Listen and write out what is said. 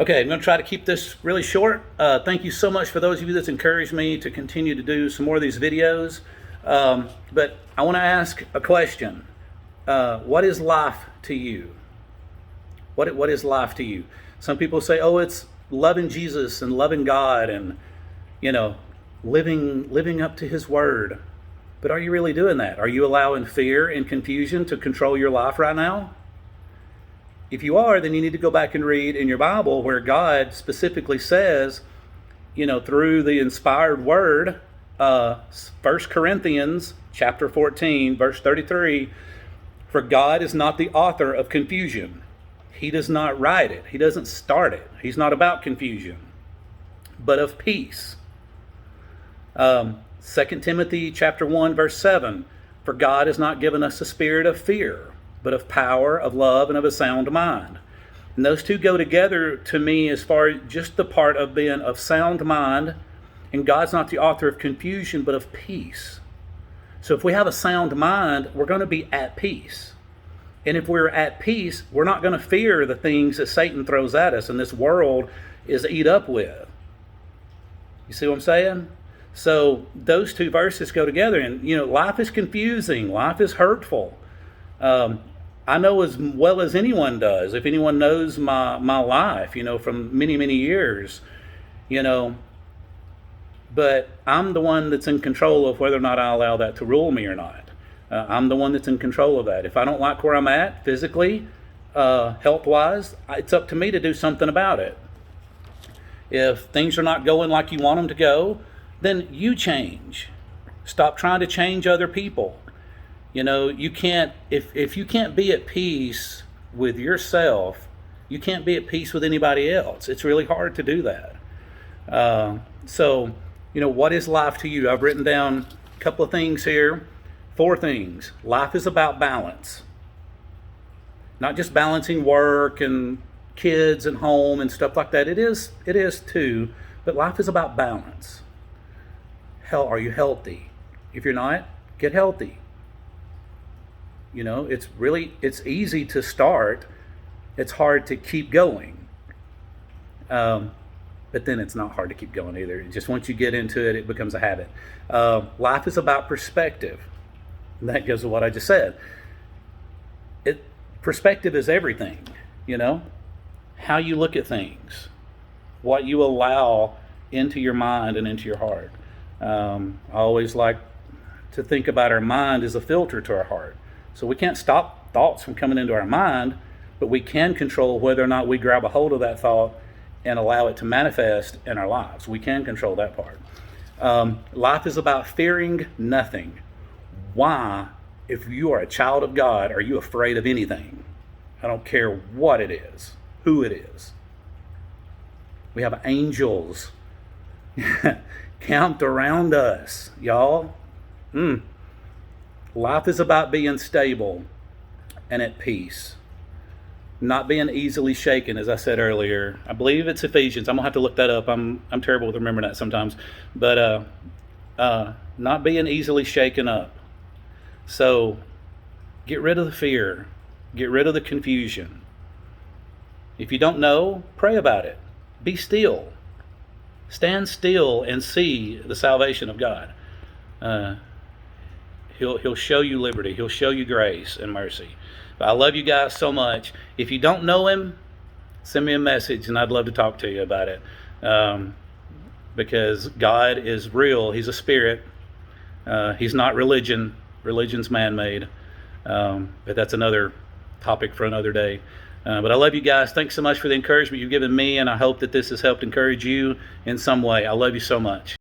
Okay, I'm going to try to keep this really short. Thank you so much for those of you that's encouraged me to continue to do some more of these videos. But I want to ask a question. What is life to you? What is life to you? Some people say, oh, it's loving Jesus and loving God and, you know, living up to his word. But are you really doing that? Are you allowing fear and confusion to control your life right now? If you are, then you need to go back and read in your Bible where God specifically says, through the inspired word, 1 Corinthians chapter 14, verse 33, for God is not the author of confusion. He does not write it. He doesn't start it. He's not about confusion, but of peace. 2 Timothy chapter 1, verse 7, for God has not given us a spirit of fear, but of power, of love, and of a sound mind. And those two go together to me as far as just the part of being of sound mind, and God's not the author of confusion, but of peace. So if we have a sound mind, we're going to be at peace. And if we're at peace, we're not going to fear the things that Satan throws at us and this world is eat up with. You see what I'm saying? So those two verses go together, and life is confusing, life is hurtful. I know as well as anyone does, if anyone knows my life, from many, many years, but I'm the one that's in control of whether or not I allow that to rule me or not. I'm the one that's in control of that. If I don't like where I'm at physically, health-wise, it's up to me to do something about it. If things are not going like you want them to go, then you change. Stop trying to change other people. You can't, if you can't be at peace with yourself, you can't be at peace with anybody else. It's really hard to do that. So, what is life to you? I've written down a couple of things here. 4 things. Life is about balance. Not just balancing work and kids and home and stuff like that. It is too, but life is about balance. Are you healthy? If you're not, get healthy. It's easy to start. It's hard to keep going. But then it's not hard to keep going either. Just once you get into it, it becomes a habit. Life is about perspective. And that goes to what I just said. Perspective is everything, how you look at things, what you allow into your mind and into your heart. I always like to think about our mind as a filter to our heart. So we can't stop thoughts from coming into our mind, but we can control whether or not we grab a hold of that thought and allow it to manifest in our lives. We can control that part. Life is about fearing nothing. Why, if you are a child of God, are you afraid of anything? I don't care what it is, who it is. We have angels camped around us, y'all. Life is about being stable and at peace, not being easily shaken, as I said earlier. I believe it's Ephesians. I'm gonna have to look that up. I'm terrible with remembering that sometimes, but not being easily shaken up. So get rid of the fear, get rid of the confusion. If you don't know, pray about it. Be still. Stand still and see the salvation of God. He'll show you liberty. He'll show you grace and mercy. But I love you guys so much. If you don't know him, send me a message and I'd love to talk to you about it. Because God is real. He's a spirit. He's not religion. Religion's man-made. But that's another topic for another day. But I love you guys. Thanks so much for the encouragement you've given me, and I hope that this has helped encourage you in some way. I love you so much.